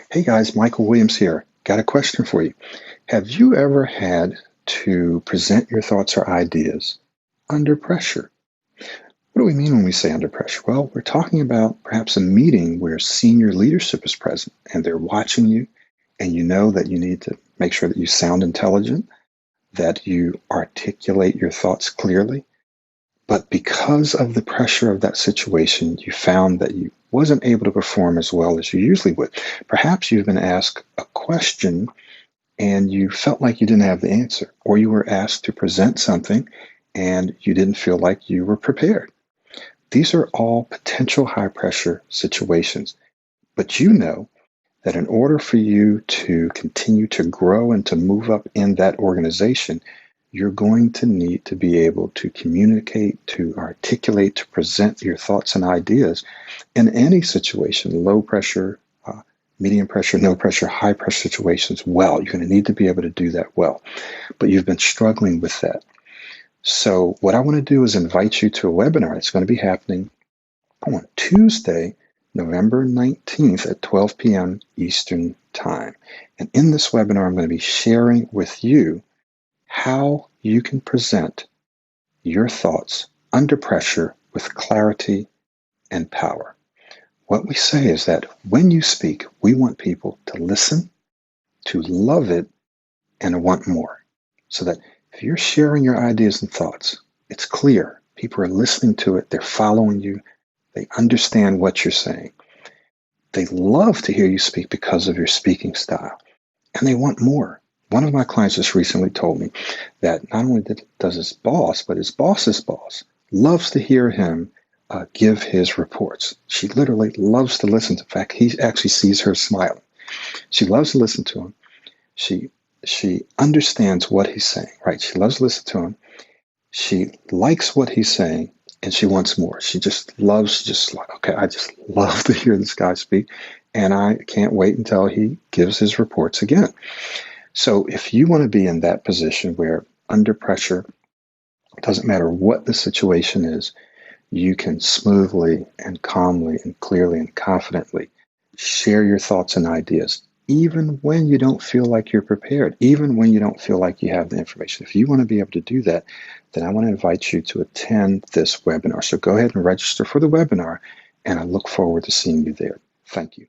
Hey guys, Michael Williams here. Got a question for you. Have you ever had to present your thoughts or ideas under pressure? What do we mean when we say under pressure? Well, we're talking about perhaps a meeting where senior leadership is present and they're watching you, and you know that you need to make sure that you sound intelligent, that you articulate your thoughts clearly. But because of the pressure of that situation, you found that you wasn't able to perform as well as you usually would. Perhaps you've been asked a question and you felt like you didn't have the answer, or you were asked to present something and you didn't feel like you were prepared. These are all potential high pressure situations, but you know that in order for you to continue to grow and to move up in that organization, you're going to need to be able to communicate, to articulate, to present your thoughts and ideas in any situation, low pressure, medium pressure, no pressure, high pressure situations well. You're going to need to be able to do that well. But you've been struggling with that. So what I want to do is invite you to a webinar. It's going to be happening on Tuesday, November 19th at 12 p.m. Eastern Time. And in this webinar, I'm going to be sharing with you how you can present your thoughts under pressure with clarity and power. What we say is that when you speak, we want people to listen, to love it, and want more. So that if you're sharing your ideas and thoughts, it's clear. People are listening to it. They're following you. They understand what you're saying. They love to hear you speak because of your speaking style, and they want more. One of my clients just recently told me that not only does his boss, but his boss's boss loves to hear him give his reports. She literally loves to listen. In fact, he actually sees her smiling. She loves to listen to him. She understands what he's saying, right? She loves to listen to him. She likes what he's saying, and she wants more. She just like, okay, I just love to hear this guy speak, and I can't wait until he gives his reports again. So if you want to be in that position where under pressure, it doesn't matter what the situation is, you can smoothly and calmly and clearly and confidently share your thoughts and ideas, even when you don't feel like you're prepared, even when you don't feel like you have the information. If you want to be able to do that, then I want to invite you to attend this webinar. So go ahead and register for the webinar, and I look forward to seeing you there. Thank you.